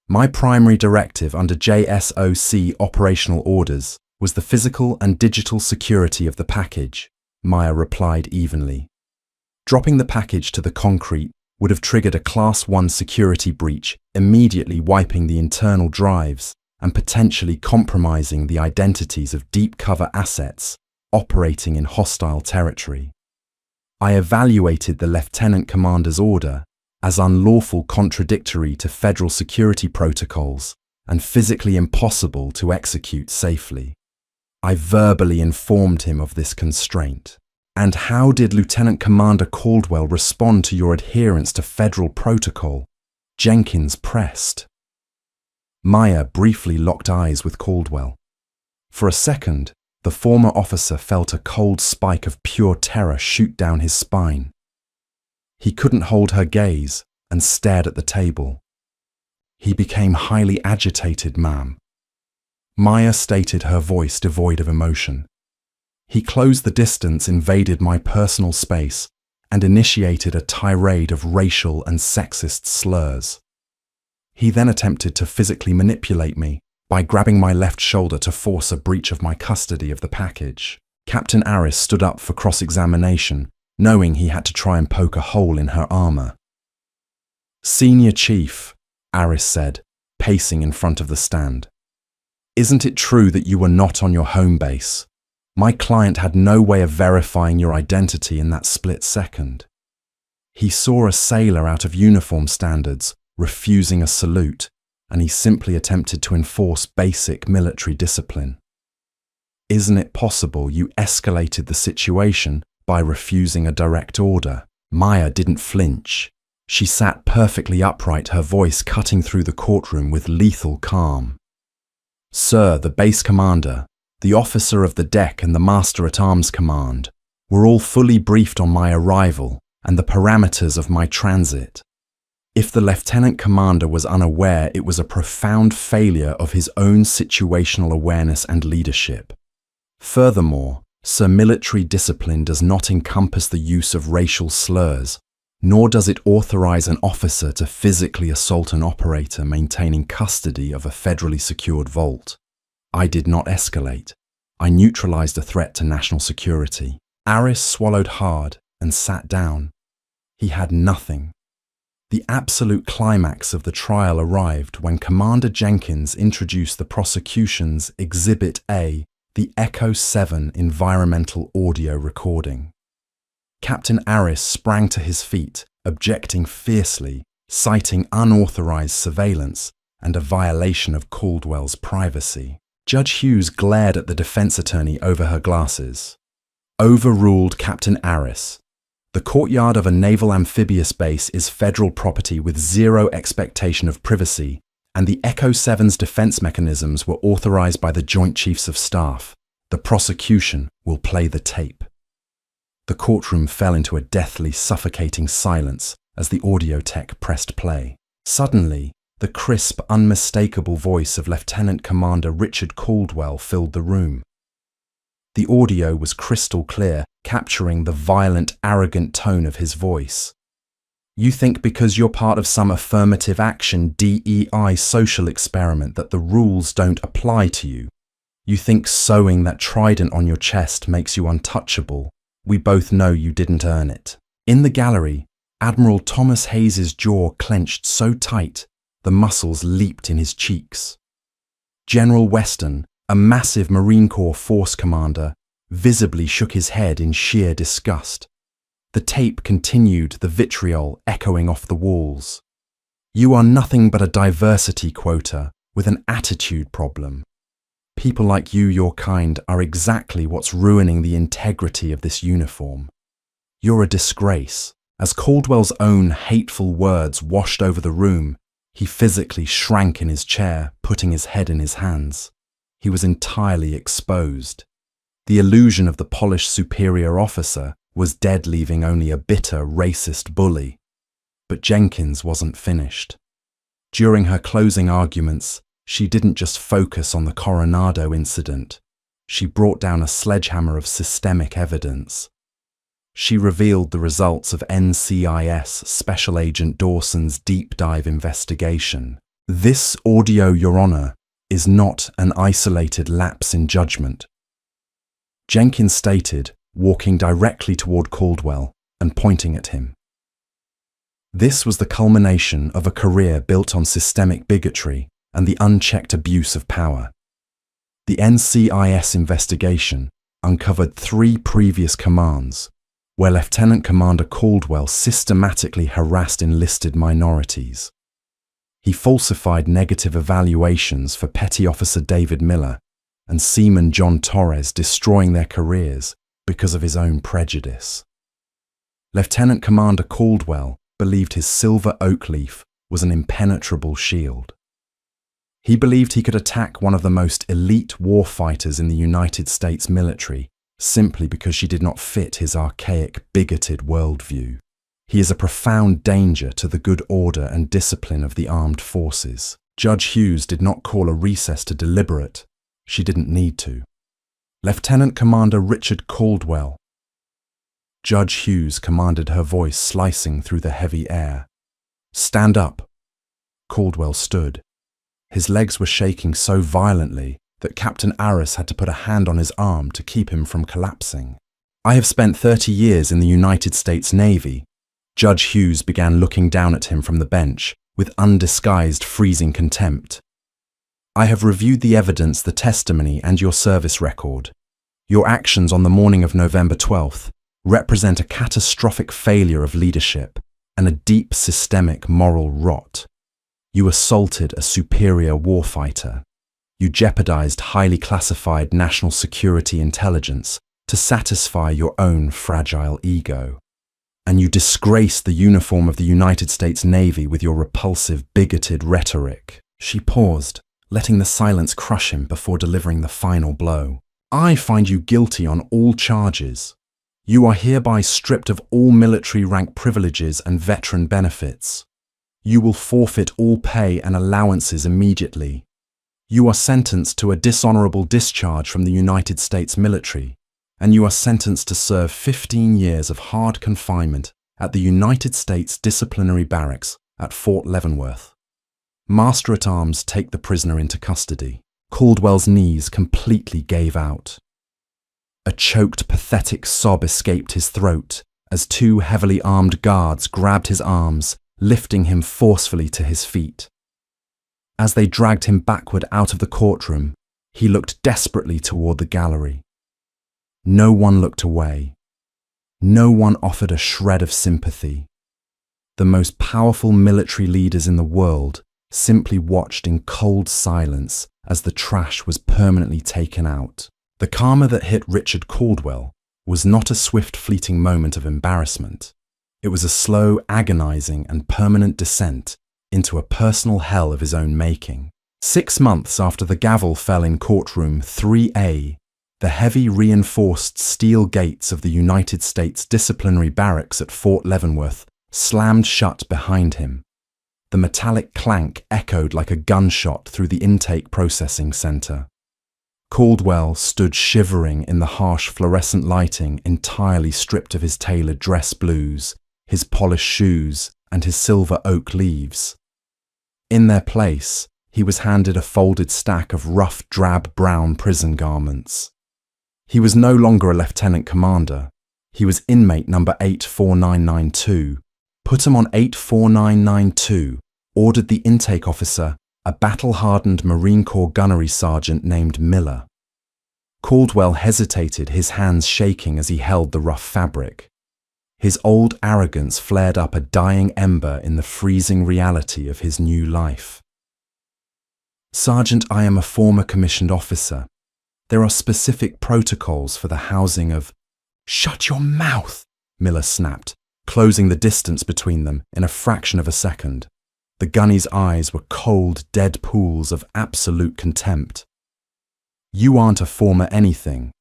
my primary directive under JSOC operational orders was the physical and digital security of the package, Maya replied evenly. Dropping the package to the concrete would have triggered a Class 1 security breach, immediately wiping the internal drives and potentially compromising the identities of deep cover assets operating in hostile territory. I evaluated the Lieutenant Commander's order as unlawful, contradictory to federal security protocols, and physically impossible to execute safely. I verbally informed him of this constraint. And how did Lieutenant Commander Caldwell respond to your adherence to federal protocol? Jenkins pressed. Maya briefly locked eyes with Caldwell. For a second, the former officer felt a cold spike of pure terror shoot down his spine. He couldn't hold her gaze and stared at the table. He became highly agitated, ma'am. Maya stated, her voice devoid of emotion. He closed the distance, invaded my personal space, and initiated a tirade of racial and sexist slurs. He then attempted to physically manipulate me by grabbing my left shoulder to force a breach of my custody of the package. Captain Aris stood up for cross-examination, knowing he had to try and poke a hole in her armor. Senior Chief, Aris said, pacing in front of the stand. Isn't it true that you were not on your home base? My client had no way of verifying your identity in that split second. He saw a sailor out of uniform standards refusing a salute, and he simply attempted to enforce basic military discipline. Isn't it possible you escalated the situation by refusing a direct order? Maya didn't flinch. She sat perfectly upright, her voice cutting through the courtroom with lethal calm. Sir, the base commander, the officer of the deck and the master-at-arms command were all fully briefed on my arrival and the parameters of my transit. If the lieutenant commander was unaware, it was a profound failure of his own situational awareness and leadership. Furthermore, sir, military discipline does not encompass the use of racial slurs, nor does it authorize an officer to physically assault an operator maintaining custody of a federally secured vault. I did not escalate. I neutralized a threat to national security. Aris swallowed hard and sat down. He had nothing. The absolute climax of the trial arrived when Commander Jenkins introduced the prosecution's Exhibit A, the Echo 7 environmental audio recording. Captain Aris sprang to his feet, objecting fiercely, citing unauthorized surveillance and a violation of Caldwell's privacy. Judge Hughes glared at the defense attorney over her glasses. Overruled, Captain Aris. The courtyard of a naval amphibious base is federal property with zero expectation of privacy, and the Echo 7's defense mechanisms were authorized by the Joint Chiefs of Staff. The prosecution will play the tape. The courtroom fell into a deathly, suffocating silence as the audio tech pressed play. Suddenly, the crisp, unmistakable voice of Lieutenant Commander Richard Caldwell filled the room. The audio was crystal clear, capturing the violent, arrogant tone of his voice. You think because you're part of some affirmative action DEI social experiment that the rules don't apply to you. You think sewing that trident on your chest makes you untouchable. We both know you didn't earn it. In the gallery, Admiral Thomas Hayes's jaw clenched so tight, the muscles leaped in his cheeks. General Weston, a massive Marine Corps force commander, visibly shook his head in sheer disgust. The tape continued, the vitriol echoing off the walls. You are nothing but a diversity quota with an attitude problem. People like you, your kind, are exactly what's ruining the integrity of this uniform. You're a disgrace. As Caldwell's own hateful words washed over the room, he physically shrank in his chair, putting his head in his hands. He was entirely exposed. The illusion of the polished superior officer was dead, leaving only a bitter, racist bully. But Jenkins wasn't finished. During her closing arguments, she didn't just focus on the Coronado incident. She brought down a sledgehammer of systemic evidence. She revealed the results of NCIS Special Agent Dawson's deep dive investigation. This audio, Your Honor, is not an isolated lapse in judgment. Jenkins stated, walking directly toward Caldwell and pointing at him. This was the culmination of a career built on systemic bigotry and the unchecked abuse of power. The NCIS investigation uncovered 3 previous commands where Lieutenant Commander Caldwell systematically harassed enlisted minorities. He falsified negative evaluations for Petty Officer David Miller and Seaman John Torres, destroying their careers because of his own prejudice. Lieutenant Commander Caldwell believed his silver oak leaf was an impenetrable shield. He believed he could attack one of the most elite warfighters in the United States military simply because she did not fit his archaic, bigoted worldview. He is a profound danger to the good order and discipline of the armed forces. Judge Hughes did not call a recess to deliberate. She didn't need to. Lieutenant Commander Richard Caldwell. Judge Hughes commanded, her voice slicing through the heavy air. Stand up. Caldwell stood. His legs were shaking so violently that Captain Arris had to put a hand on his arm to keep him from collapsing. I have spent 30 years in the United States Navy. Judge Hughes began looking down at him from the bench with undisguised freezing contempt. I have reviewed the evidence, the testimony, and your service record. Your actions on the morning of November 12th represent a catastrophic failure of leadership and a deep systemic moral rot. You assaulted a superior warfighter. You jeopardized highly classified national security intelligence to satisfy your own fragile ego. And you disgraced the uniform of the United States Navy with your repulsive, bigoted rhetoric. She paused, letting the silence crush him before delivering the final blow. I find you guilty on all charges. You are hereby stripped of all military rank privileges and veteran benefits. You will forfeit all pay and allowances immediately. You are sentenced to a dishonorable discharge from the United States military, and you are sentenced to serve 15 years of hard confinement at the United States Disciplinary Barracks at Fort Leavenworth. Master-at-Arms take the prisoner into custody. Caldwell's knees completely gave out. A choked, pathetic sob escaped his throat as 2 heavily armed guards grabbed his arms, lifting him forcefully to his feet. As they dragged him backward out of the courtroom, he looked desperately toward the gallery. No one looked away. No one offered a shred of sympathy. The most powerful military leaders in the world simply watched in cold silence as the trash was permanently taken out. The karma that hit Richard Caldwell was not a swift, fleeting moment of embarrassment. It was a slow, agonizing, and permanent descent into a personal hell of his own making. 6 months after the gavel fell in courtroom 3A, the heavy reinforced steel gates of the United States Disciplinary Barracks at Fort Leavenworth slammed shut behind him. The metallic clank echoed like a gunshot through the intake processing center. Caldwell stood shivering in the harsh fluorescent lighting, entirely stripped of his tailored dress blues, his polished shoes, and his silver oak leaves. In their place, he was handed a folded stack of rough, drab brown prison garments. He was no longer a lieutenant commander. He was inmate number 84992. "Put him on 84992, ordered the intake officer, a battle-hardened Marine Corps gunnery sergeant named Miller. Caldwell hesitated, his hands shaking as he held the rough fabric. His old arrogance flared up a dying ember in the freezing reality of his new life. "Sergeant, I am a former commissioned officer. There are specific protocols for the housing of—" "Shut your mouth!" Miller snapped, closing the distance between them in a fraction of a second. The gunny's eyes were cold, dead pools of absolute contempt. "You aren't a former anything.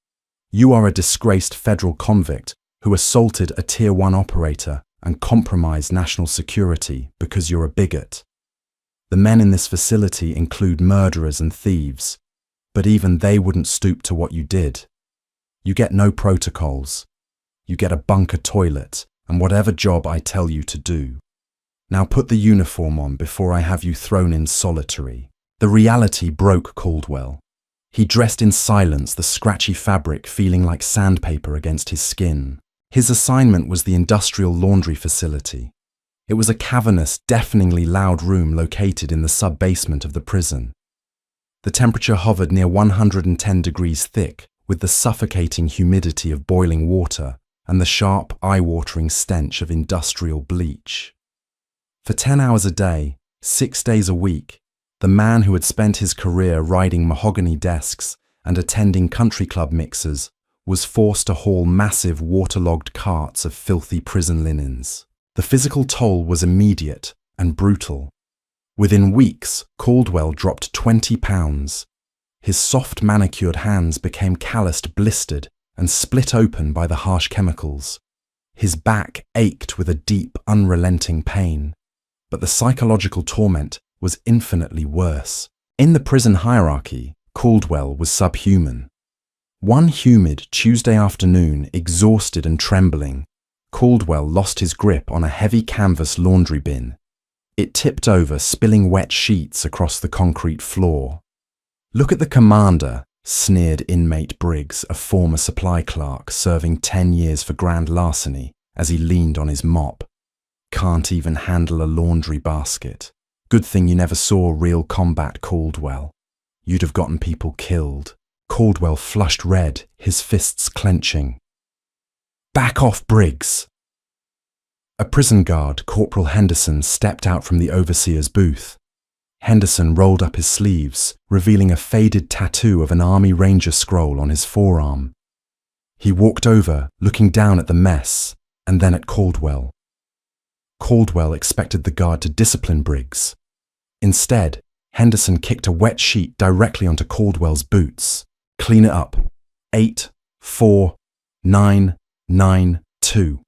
You are a disgraced federal convict who assaulted a Tier 1 operator and compromised national security because you're a bigot. The men in this facility include murderers and thieves, but even they wouldn't stoop to what you did. You get no protocols. You get a bunker toilet and whatever job I tell you to do. Now put the uniform on before I have you thrown in solitary." The reality broke Caldwell. He dressed in silence, the scratchy fabric feeling like sandpaper against his skin. His assignment was the industrial laundry facility. It was a cavernous, deafeningly loud room located in the sub-basement of the prison. The temperature hovered near 110 degrees thick, with the suffocating humidity of boiling water and the sharp, eye-watering stench of industrial bleach. For 10 hours a day, 6 days a week, the man who had spent his career riding mahogany desks and attending country club mixers was forced to haul massive waterlogged carts of filthy prison linens. The physical toll was immediate and brutal. Within weeks, Caldwell dropped 20 pounds. His soft manicured hands became calloused, blistered, and split open by the harsh chemicals. His back ached with a deep, unrelenting pain. But the psychological torment was infinitely worse. In the prison hierarchy, Caldwell was subhuman. One humid Tuesday afternoon, exhausted and trembling, Caldwell lost his grip on a heavy canvas laundry bin. It tipped over, spilling wet sheets across the concrete floor. "Look at the commander," sneered inmate Briggs, a former supply clerk serving 10 years for grand larceny, as he leaned on his mop. "Can't even handle a laundry basket. Good thing you never saw real combat, Caldwell. You'd have gotten people killed." Caldwell flushed red, his fists clenching. "Back off, Briggs!" A prison guard, Corporal Henderson, stepped out from the overseer's booth. Henderson rolled up his sleeves, revealing a faded tattoo of an Army Ranger scroll on his forearm. He walked over, looking down at the mess, and then at Caldwell. Caldwell expected the guard to discipline Briggs. Instead, Henderson kicked a wet sheet directly onto Caldwell's boots. "Clean it up. 84992.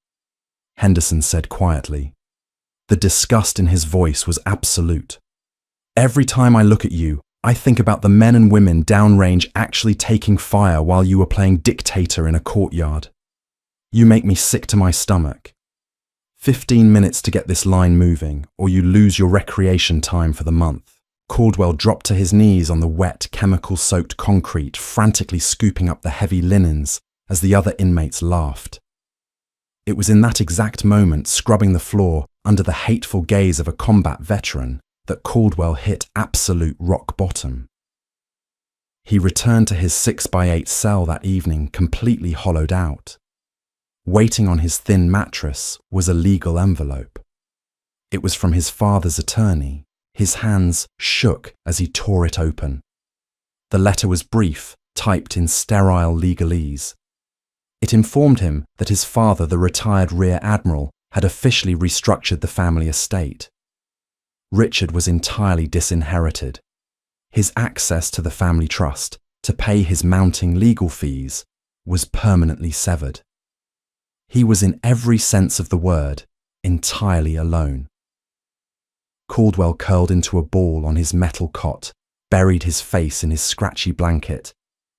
Henderson said quietly. The disgust in his voice was absolute. "Every time I look at you, I think about the men and women downrange actually taking fire while you were playing dictator in a courtyard. You make me sick to my stomach. 15 minutes to get this line moving, or you lose your recreation time for the month." Caldwell dropped to his knees on the wet, chemical-soaked concrete, frantically scooping up the heavy linens as the other inmates laughed. It was in that exact moment, scrubbing the floor under the hateful gaze of a combat veteran, that Caldwell hit absolute rock bottom. He returned to his 6x8 cell that evening completely hollowed out. Waiting on his thin mattress was a legal envelope. It was from his father's attorney. His hands shook as he tore it open. The letter was brief, typed in sterile legalese. It informed him that his father, the retired Rear Admiral, had officially restructured the family estate. Richard was entirely disinherited. His access to the family trust, to pay his mounting legal fees, was permanently severed. He was, in every sense of the word, entirely alone. Caldwell curled into a ball on his metal cot, buried his face in his scratchy blanket,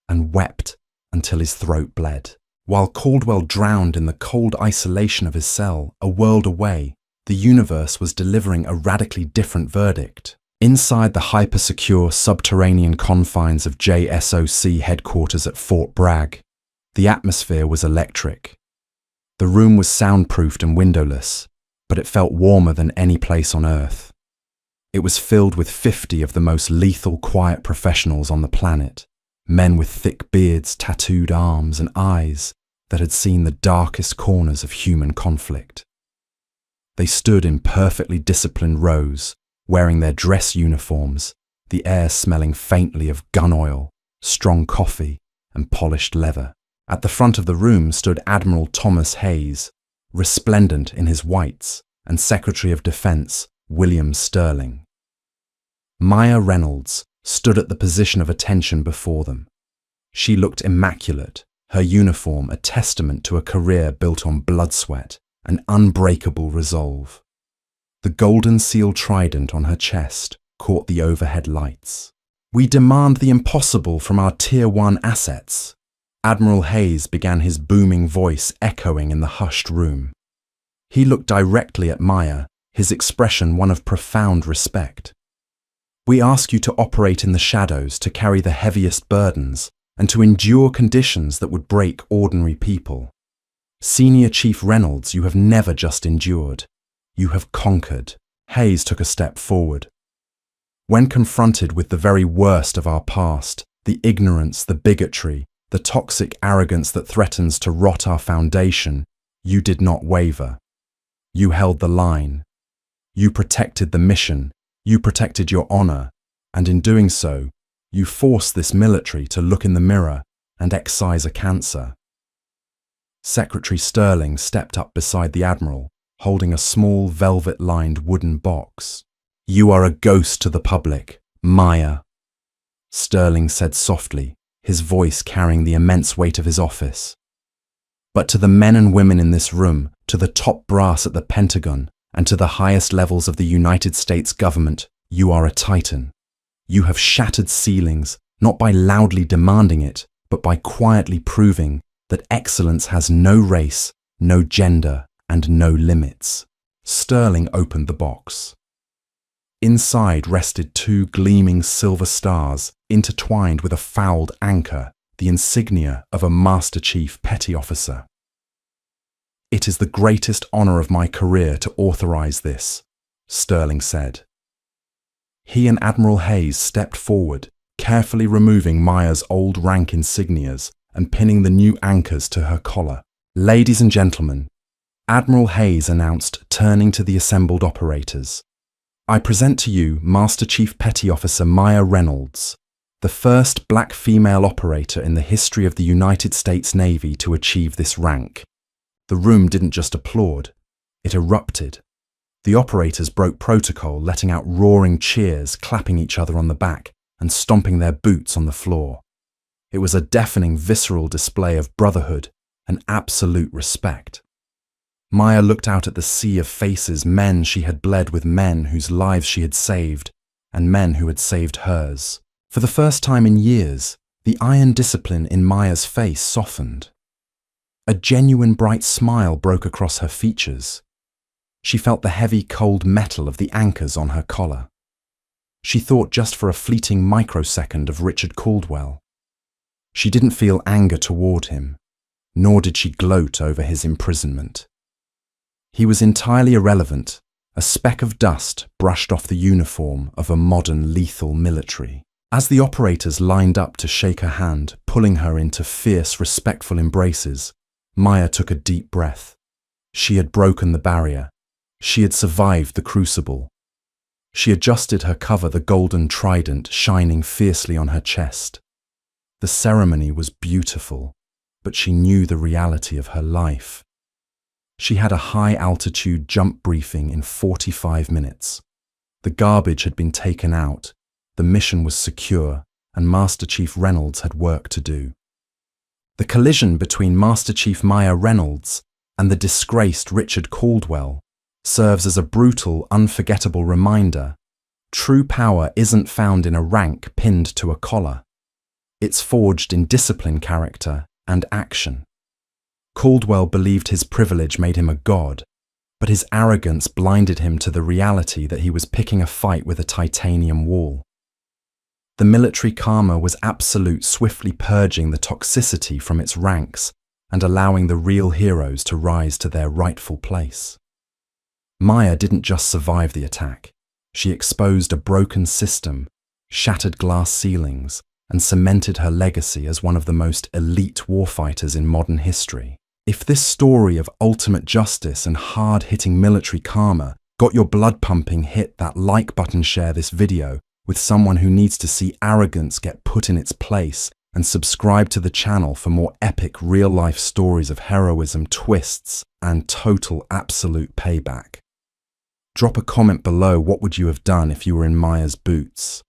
and wept until his throat bled. While Caldwell drowned in the cold isolation of his cell, a world away, the universe was delivering a radically different verdict. Inside the hyper-secure subterranean confines of JSOC headquarters at Fort Bragg, the atmosphere was electric. The room was soundproofed and windowless, but it felt warmer than any place on Earth. It was filled with 50 of the most lethal quiet professionals on the planet, men with thick beards, tattooed arms, and eyes that had seen the darkest corners of human conflict. They stood in perfectly disciplined rows, wearing their dress uniforms, the air smelling faintly of gun oil, strong coffee, and polished leather. At the front of the room stood Admiral Thomas Hayes, resplendent in his whites, and Secretary of Defense William Sterling. Maya Reynolds stood at the position of attention before them. She looked immaculate, her uniform a testament to a career built on blood sweat and unbreakable resolve. The golden seal trident on her chest caught the overhead lights. "We demand the impossible from our Tier 1 assets." Admiral Hayes began, his booming voice echoing in the hushed room. He looked directly at Maya, his expression one of profound respect. "We ask you to operate in the shadows, to carry the heaviest burdens, and to endure conditions that would break ordinary people. Senior Chief Reynolds, you have never just endured. You have conquered." Hayes took a step forward. "When confronted with the very worst of our past, the ignorance, the bigotry, the toxic arrogance that threatens to rot our foundation, you did not waver. You held the line. You protected the mission. You protected your honor. And in doing so, you forced this military to look in the mirror and excise a cancer." Secretary Sterling stepped up beside the Admiral, holding a small velvet-lined wooden box. "You are a ghost to the public, Maya," Sterling said softly, his voice carrying the immense weight of his office. "But to the men and women in this room, to the top brass at the Pentagon, and to the highest levels of the United States government, you are a titan. You have shattered ceilings, not by loudly demanding it, but by quietly proving that excellence has no race, no gender, and no limits." Sterling opened the box. Inside rested 2 gleaming silver stars intertwined with a fouled anchor, the insignia of a Master Chief Petty Officer. "It is the greatest honor of my career to authorize this," Sterling said. He and Admiral Hayes stepped forward, carefully removing Maya's old rank insignias and pinning the new anchors to her collar. "Ladies and gentlemen," Admiral Hayes announced, turning to the assembled operators, "I present to you Master Chief Petty Officer Maya Reynolds, the first black female operator in the history of the United States Navy to achieve this rank." The room didn't just applaud, it erupted. The operators broke protocol, letting out roaring cheers, clapping each other on the back and stomping their boots on the floor. It was a deafening, visceral display of brotherhood and absolute respect. Maya looked out at the sea of faces, men she had bled with, men whose lives she had saved, and men who had saved hers. For the first time in years, the iron discipline in Maya's face softened. A genuine bright smile broke across her features. She felt the heavy, cold metal of the anchors on her collar. She thought just for a fleeting microsecond of Richard Caldwell. She didn't feel anger toward him, nor did she gloat over his imprisonment. He was entirely irrelevant, a speck of dust brushed off the uniform of a modern lethal military. As the operators lined up to shake her hand, pulling her into fierce, respectful embraces, Maya took a deep breath. She had broken the barrier. She had survived the crucible. She adjusted her cover, the golden trident shining fiercely on her chest. The ceremony was beautiful, but she knew the reality of her life. She had a high-altitude jump briefing in 45 minutes. The garbage had been taken out, the mission was secure, and Master Chief Reynolds had work to do. The collision between Master Chief Maya Reynolds and the disgraced Richard Caldwell serves as a brutal, unforgettable reminder. True power isn't found in a rank pinned to a collar. It's forged in discipline, character, and action. Caldwell believed his privilege made him a god, but his arrogance blinded him to the reality that he was picking a fight with a titanium wall. The military karma was absolute, swiftly purging the toxicity from its ranks and allowing the real heroes to rise to their rightful place. Maya didn't just survive the attack. She exposed a broken system, shattered glass ceilings, and cemented her legacy as one of the most elite warfighters in modern history. If this story of ultimate justice and hard-hitting military karma got your blood pumping, hit that like button, share this video with someone who needs to see arrogance get put in its place, and subscribe to the channel for more epic real-life stories of heroism, twists, and total absolute payback. Drop a comment below. What would you have done if you were in Maya's boots?